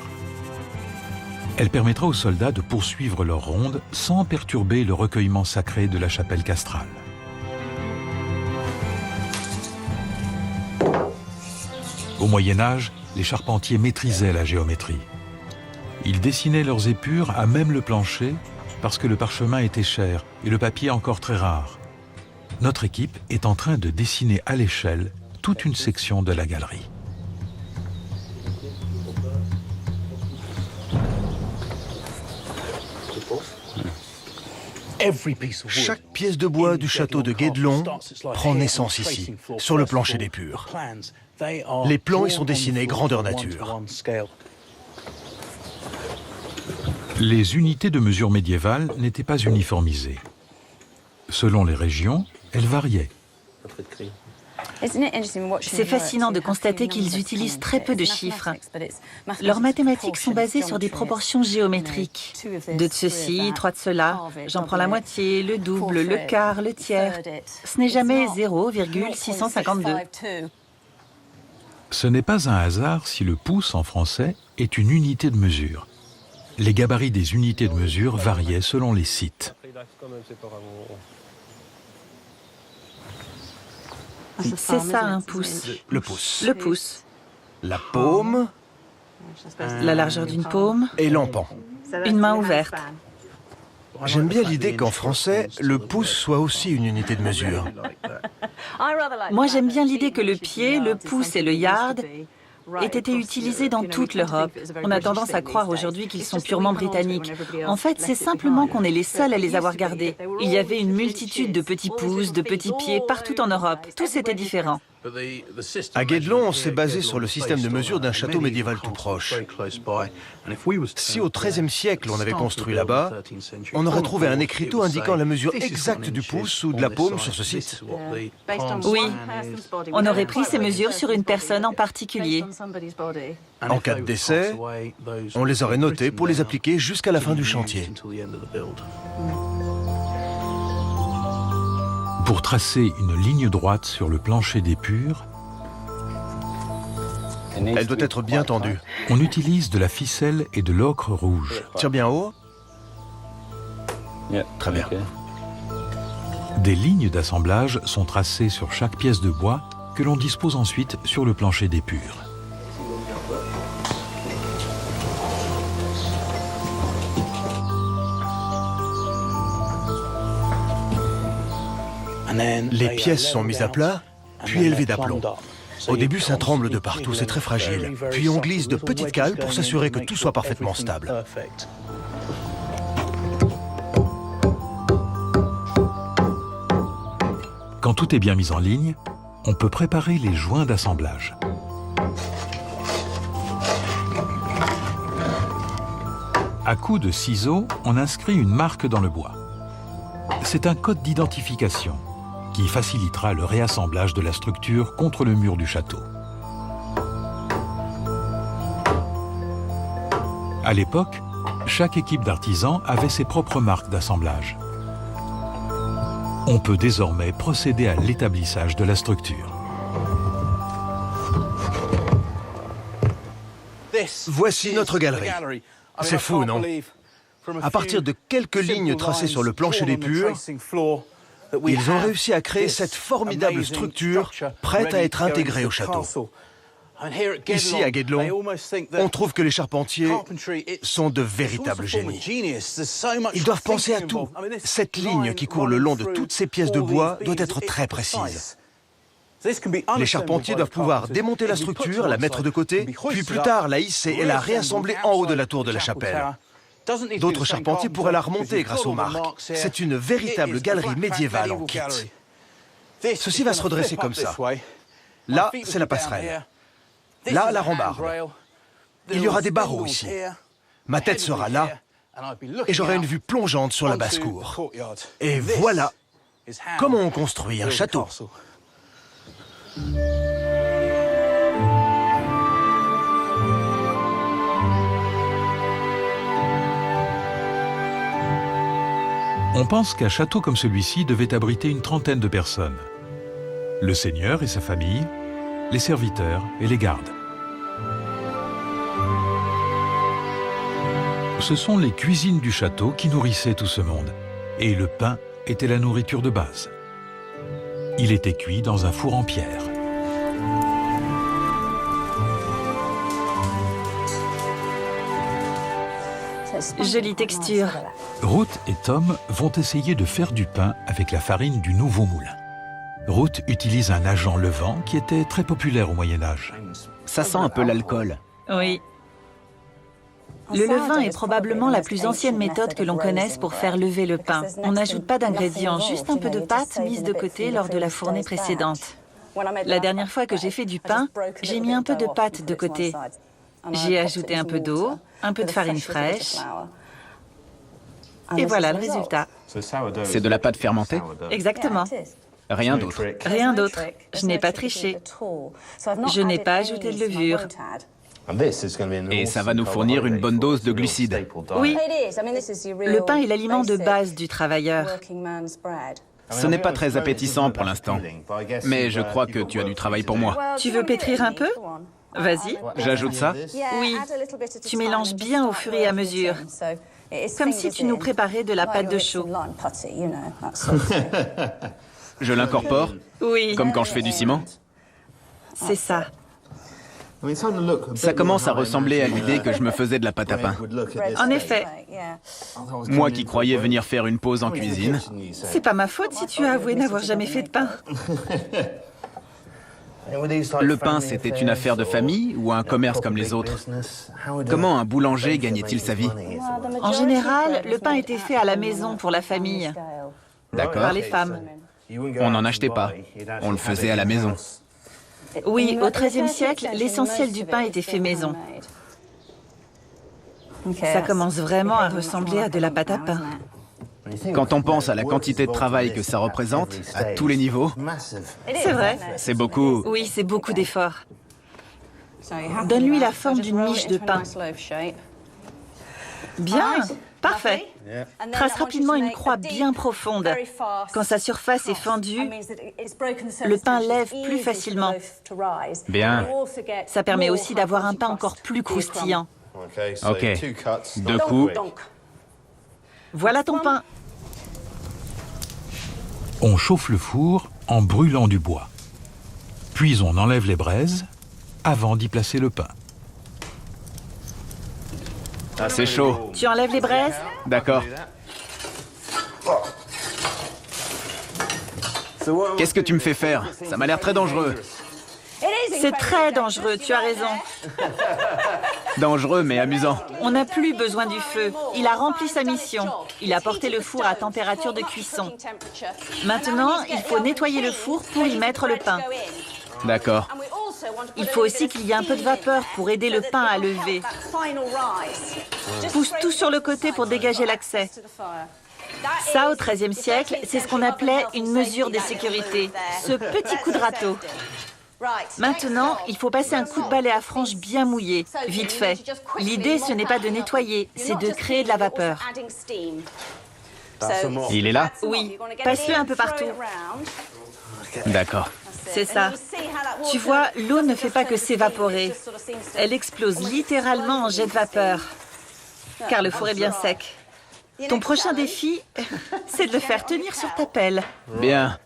Elle permettra aux soldats de poursuivre leur ronde sans perturber le recueillement sacré de la chapelle castrale. Au Moyen Âge, les charpentiers maîtrisaient la géométrie. Ils dessinaient leurs épures à même le plancher parce que le parchemin était cher et le papier encore très rare. Notre équipe est en train de dessiner à l'échelle toute une section de la galerie.
Chaque pièce de bois du château de Guédelon prend naissance ici, sur le plancher d'épure. Les plans y sont dessinés grandeur nature.
Les unités de mesure médiévales n'étaient pas uniformisées. Selon les régions, elles variaient.
C'est fascinant de constater qu'ils utilisent très peu de chiffres. Leurs mathématiques sont basées sur des proportions géométriques. 2 de ceci, 3 de cela, j'en prends la moitié, le double, le quart, le tiers. Ce n'est jamais 0,652.
Ce n'est pas un hasard si le pouce en français est une unité de mesure. Les gabarits des unités de mesure variaient selon les sites.
C'est ça, un pouce.
Le pouce.
Le pouce.
La paume.
La largeur d'une paume.
Et l'empan.
Une main ouverte.
J'aime bien l'idée qu'en français, le pouce soit aussi une unité de mesure.
Moi, j'aime bien l'idée que le pied, le pouce et le yard aient été utilisés dans toute l'Europe. On a tendance à croire aujourd'hui qu'ils sont purement britanniques. En fait, c'est simplement qu'on est les seuls à les avoir gardés. Il y avait une multitude de petits pouces, de petits pieds partout en Europe. Tous étaient différents.
À Guédelon, on s'est basé sur le système de mesure d'un château médiéval tout proche. Si au XIIIe siècle on avait construit là-bas, on aurait trouvé un écriteau indiquant la mesure exacte du pouce ou de la paume sur ce site.
Oui, on aurait pris ces mesures sur une personne en particulier.
En cas de décès, on les aurait notées pour les appliquer jusqu'à la fin du chantier.
Pour tracer une ligne droite sur le plancher d'épure,
elle doit être bien tendue.
On utilise de la ficelle et de l'ocre rouge.
Tire bien haut. Très bien.
Des lignes d'assemblage sont tracées sur chaque pièce de bois que l'on dispose ensuite sur le plancher d'épure.
Les pièces sont mises à plat, puis élevées d'aplomb. Au début, ça tremble de partout, c'est très fragile. Puis on glisse de petites cales pour s'assurer que tout soit parfaitement stable.
Quand tout est bien mis en ligne, on peut préparer les joints d'assemblage. À coups de ciseaux, on inscrit une marque dans le bois. C'est un code d'identification qui facilitera le réassemblage de la structure contre le mur du château. À l'époque, chaque équipe d'artisans avait ses propres marques d'assemblage. On peut désormais procéder à l'établissage de la structure.
Voici notre galerie. C'est fou, non? À partir de quelques lignes tracées sur le plancher d'épure, ils ont réussi à créer cette formidable structure prête à être intégrée au château. Ici, à Guédelon, on trouve que les charpentiers sont de véritables génies. Ils doivent penser à tout. Cette ligne qui court le long de toutes ces pièces de bois doit être très précise. Les charpentiers doivent pouvoir démonter la structure, la mettre de côté, puis plus tard la hisser et la réassembler en haut de la tour de la chapelle. D'autres charpentiers pourraient la remonter grâce aux marques. C'est une véritable galerie médiévale en kit. Ceci va se redresser comme ça. Là, c'est la passerelle. Là, la rambarde. Il y aura des barreaux ici. Ma tête sera là et j'aurai une vue plongeante sur la basse-cour. Et voilà comment on construit un château.
On pense qu'un château comme celui-ci devait abriter une trentaine de personnes. Le seigneur et sa famille, les serviteurs et les gardes. Ce sont les cuisines du château qui nourrissaient tout ce monde. Et le pain était la nourriture de base. Il était cuit dans un four en pierre.
Jolie texture.
Ruth et Tom vont essayer de faire du pain avec la farine du nouveau moulin. Ruth utilise un agent levant qui était très populaire au Moyen-Âge.
Ça sent un peu l'alcool.
Oui. Le levain est probablement la plus ancienne méthode que l'on connaisse pour faire lever le pain. On n'ajoute pas d'ingrédients, juste un peu de pâte mise de côté lors de la fournée précédente. La dernière fois que j'ai fait du pain, j'ai mis un peu de pâte de côté. J'ai ajouté un peu d'eau, un peu de farine fraîche. Et voilà le résultat.
C'est de la pâte fermentée?
Exactement.
Rien d'autre.
Rien d'autre. Je n'ai pas triché. Je n'ai pas ajouté de levure.
Et ça va nous fournir une bonne dose de glucides.
Oui. Le pain est l'aliment de base du travailleur.
Ce n'est pas très appétissant pour l'instant, mais je crois que tu as du travail pour moi.
Tu veux pétrir un peu? Vas-y.
J'ajoute ça?
Oui. Tu mélanges bien au fur et à mesure. Comme si tu nous préparais de la pâte de chaux.
Je l'incorpore?
Oui.
Comme quand je fais du ciment?
C'est ça.
Ça commence à ressembler à l'idée que je me faisais de la pâte à pain.
En effet.
Moi qui croyais venir faire une pause en cuisine.
C'est pas ma faute si tu as avoué n'avoir jamais fait de pain.
Le pain, c'était une affaire de famille ou un commerce comme les autres? Comment un boulanger gagnait-il sa vie?
En général, le pain était fait à la maison pour la famille.
D'accord.
Par les femmes.
On n'en achetait pas. On le faisait à la maison.
Oui, au XIIIe siècle, l'essentiel du pain était fait maison. Ça commence vraiment à ressembler à de la pâte à pain.
Quand on pense à la quantité de travail que ça représente, à tous les niveaux...
C'est vrai.
C'est beaucoup.
Oui, c'est beaucoup d'efforts. Donne-lui la forme d'une miche de pain. Bien, parfait. Trace rapidement une croix bien profonde. Quand sa surface est fendue, le pain lève plus facilement.
Bien.
Ça permet aussi d'avoir un pain encore plus croustillant.
Ok. 2 coups.
Voilà ton pain.
On chauffe le four en brûlant du bois. Puis on enlève les braises avant d'y placer le pain.
Ah, c'est chaud.
Tu enlèves les braises?
D'accord. Qu'est-ce que tu me fais faire? Ça m'a l'air très dangereux.
C'est très dangereux, tu as raison.
Dangereux, mais amusant.
On n'a plus besoin du feu. Il a rempli sa mission. Il a porté le four à température de cuisson. Maintenant, il faut nettoyer le four pour y mettre le pain.
D'accord.
Il faut aussi qu'il y ait un peu de vapeur pour aider le pain à lever. Pousse tout sur le côté pour dégager l'accès. Ça, au XIIIe siècle, c'est ce qu'on appelait une mesure de sécurité. Ce petit coup de râteau. Maintenant, il faut passer un coup de balai à frange bien mouillé, vite fait. L'idée, ce n'est pas de nettoyer, c'est de créer de la vapeur.
Il est là?
Oui, passe-le un peu partout.
D'accord.
C'est ça. Tu vois, l'eau ne fait pas que s'évaporer. Elle explose littéralement en jet de vapeur, car le four est bien sec. Ton prochain défi, c'est de le faire tenir sur ta pelle.
Bien.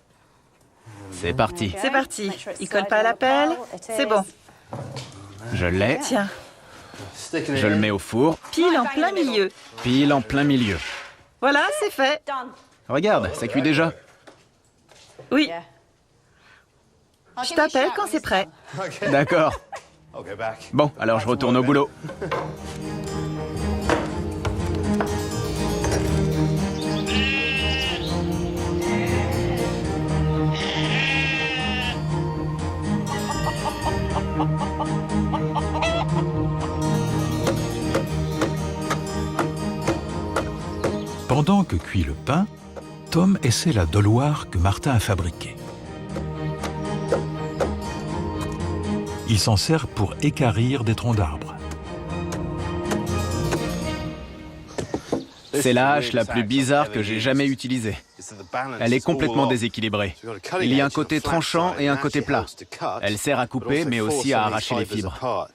C'est parti.
C'est parti. Il colle pas à la pelle. C'est bon.
Je l'ai.
Tiens.
Je le mets au four.
Pile en plein milieu.
Pile en plein milieu.
Voilà, c'est fait.
Regarde, ça cuit déjà.
Oui. Je t'appelle quand c'est prêt.
D'accord. Bon, alors je retourne au boulot.
Pendant que cuit le pain, Tom essaie la doloire que Martin a fabriquée. Il s'en sert pour équarrir des troncs d'arbres.
C'est la hache la plus bizarre que j'ai jamais utilisée. Elle est complètement déséquilibrée. Il y a un côté tranchant et un côté plat. Elle sert à couper, mais aussi à arracher les fibres.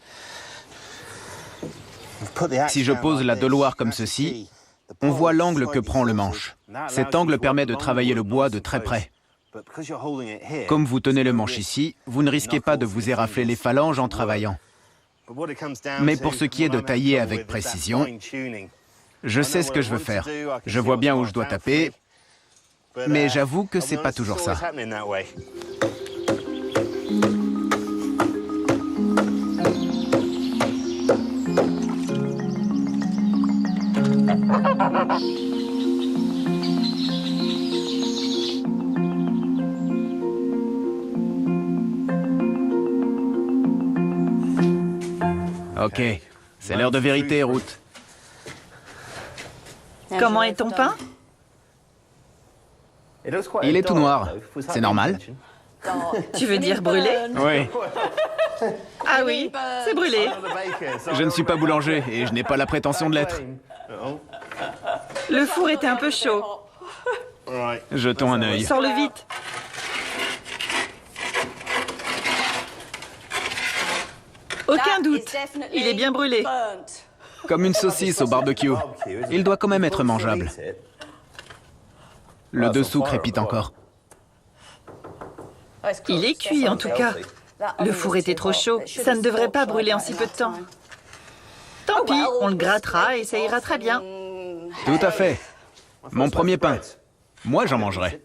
Si je pose la doloire comme ceci, on voit l'angle que prend le manche. Cet angle permet de travailler le bois de très près. Comme vous tenez le manche ici, vous ne risquez pas de vous érafler les phalanges en travaillant. Mais pour ce qui est de tailler avec précision, je sais ce que je veux faire. Je vois bien où je dois taper, mais j'avoue que c'est pas toujours ça. Ok, c'est l'heure de vérité, Ruth.
Comment est ton pain?
Il est tout noir. C'est normal?
Tu veux dire brûlé?
Oui.
Ah oui, c'est brûlé.
Je ne suis pas boulanger et je n'ai pas la prétention de l'être.
Le four était un peu chaud.
Jetons un œil.
Sors-le vite. Aucun doute, il est bien brûlé.
Comme une saucisse au barbecue. Il doit quand même être mangeable. Le dessous crépite encore.
Il est cuit en tout cas. Le four était trop chaud. Ça ne devrait pas brûler en si peu de temps. Tant pis, on le grattera et ça ira très bien.
Tout à fait. Mon premier pain. Moi, j'en mangerai.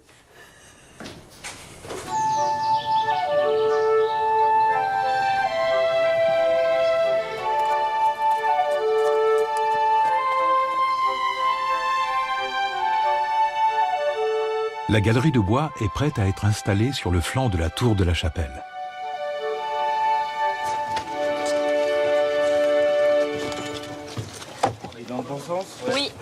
La galerie de bois est prête à être installée sur le flanc de la tour de la chapelle.
Dans le bon sens?
Oui.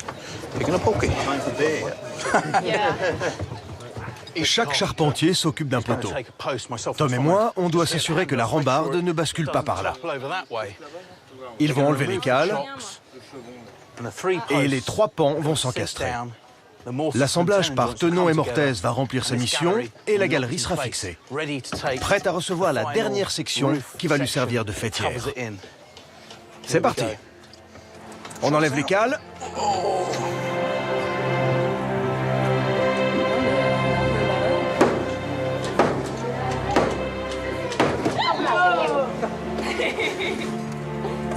Chaque charpentier s'occupe d'un poteau. Tom et moi, on doit s'assurer que la rambarde ne bascule pas par là. Ils vont enlever les cales et les 3 pans vont s'encastrer. L'assemblage par Tenon et Mortaise va remplir sa mission et la galerie sera fixée, prête à recevoir la dernière section qui va lui servir de faîtière. C'est parti. On enlève les cales.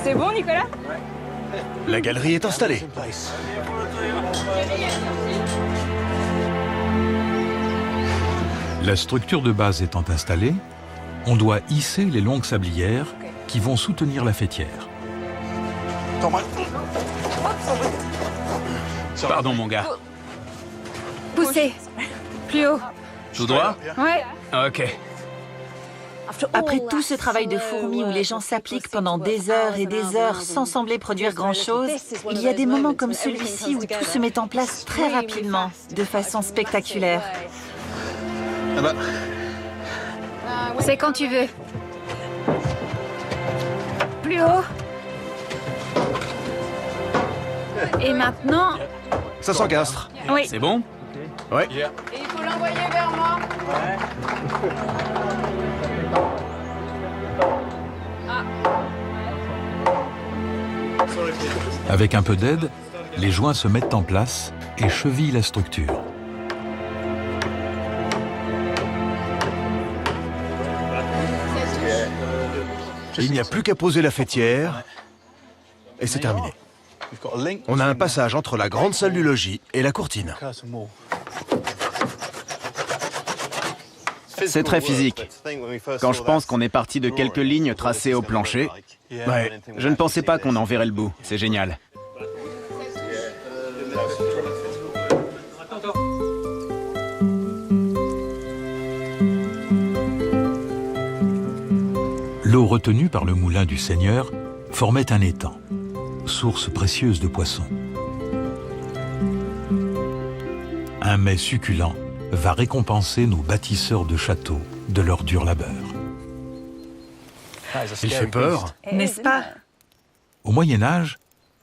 C'est bon, Nicolas?
La galerie est installée.
La structure de base étant installée, on doit hisser les longues sablières qui vont soutenir la faîtière.
Pardon, mon gars.
Poussez. Plus haut.
Tout droit?
Ouais.
Ok.
Après tout ce travail de fourmi où les gens s'appliquent pendant des heures et des heures sans sembler produire grand-chose, il y a des moments comme celui-ci où tout se met en place très rapidement, de façon spectaculaire.
C'est quand tu veux. Plus haut. Et maintenant...
Ça s'encastre.
Oui.
C'est bon?
Oui.
Et il faut l'envoyer vers moi.
Avec un peu d'aide, les joints se mettent en place et chevillent la structure.
Il n'y a plus qu'à poser la faîtière et c'est terminé. On a un passage entre la grande salle du logis et la courtine.
C'est très physique. Quand je pense qu'on est parti de quelques lignes tracées au plancher, je ne pensais pas qu'on en verrait le bout. C'est génial.
L'eau retenue par le moulin du Seigneur formait un étang, source précieuse de poissons. Un mets succulent va récompenser nos bâtisseurs de châteaux de leur dur labeur.
Il fait peur.
N'est-ce pas?
Au Moyen-Âge,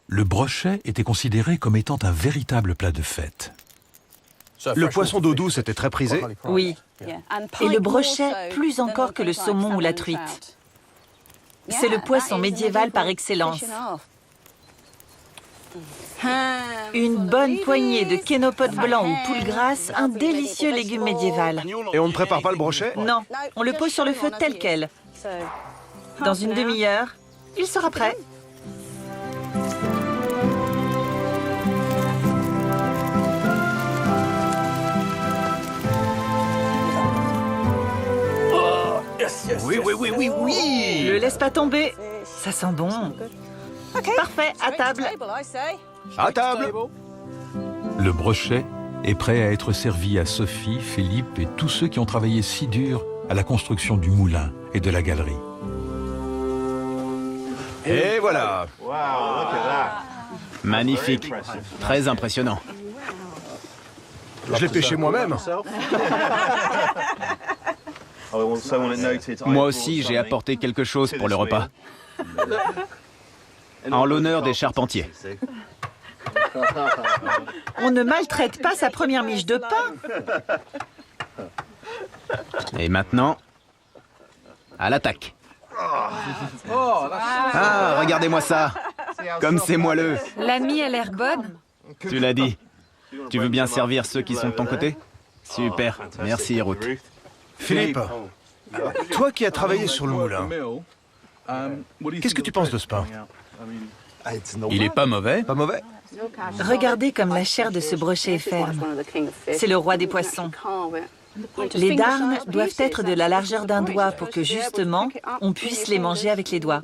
le brochet était considéré comme étant un véritable plat de fête.
Le poisson d'eau douce était très prisé.
Oui. Et le brochet plus encore que le saumon ou la truite. C'est le poisson médiéval par excellence. Une bonne poignée de kénopodes blancs ou poules grasses, un délicieux légume médiéval.
Et on ne prépare pas le brochet?
Non, on le pose sur le feu tel quel. Dans une demi-heure, il sera prêt.
Oui, oui, oui, oui, oui.
Le laisse pas tomber. Ça sent bon. Parfait, à table.
À table.
Le brochet est prêt à être servi à Sophie, Philippe et tous ceux qui ont travaillé si dur à la construction du moulin et de la galerie.
Et voilà.
Magnifique. Très impressionnant.
Je l'ai pêché moi-même.
Moi aussi, j'ai apporté quelque chose pour le repas. En l'honneur des charpentiers.
On ne maltraite pas sa première miche de pain.
Et maintenant, à l'attaque. Ah, regardez-moi ça. Comme c'est moelleux.
La mie a l'air bonne.
Tu l'as dit. Tu veux bien servir ceux qui sont de ton côté? Super. Merci, Ruth.
Philippe, toi qui as travaillé sur le moulin, qu'est-ce que tu penses de ce pain?
Il est pas mauvais.
Pas mauvais?
Regardez comme la chair de ce brochet est ferme. C'est le roi des poissons. Les darnes doivent être de la largeur d'un doigt pour que justement, on puisse les manger avec les doigts.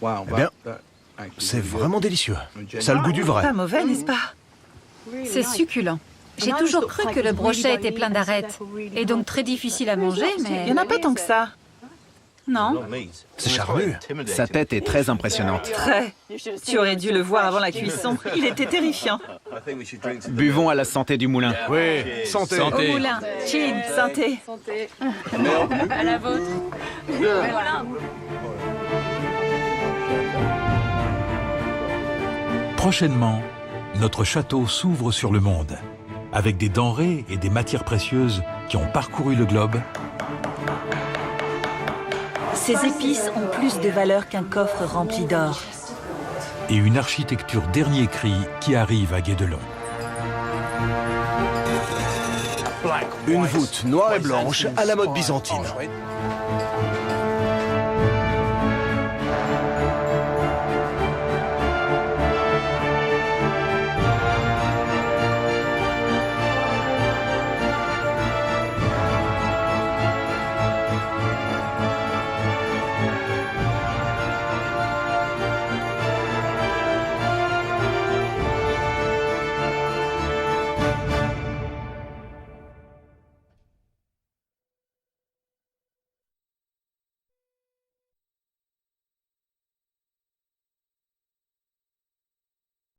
Eh bien, c'est vraiment délicieux. Ça a le goût du vrai.
Pas mauvais, n'est-ce pas?
C'est succulent. J'ai toujours cru que le brochet était plein d'arêtes. Et donc très difficile à manger, mais...
Il n'y en a pas tant que ça.
Non.
C'est charmeux.
Sa tête est très impressionnante.
Très. Tu aurais dû le voir avant la cuisson. Il était terrifiant.
Buvons à la santé du moulin.
Oui, santé.
Au moulin.
Chin, santé.
À la vôtre.
Prochainement, notre château s'ouvre sur le monde, avec des denrées et des matières précieuses qui ont parcouru le globe.
Ces épices ont plus de valeur qu'un coffre rempli d'or.
Et une architecture dernier cri qui arrive à Guédelon.
Une voûte noire et blanche à la mode byzantine.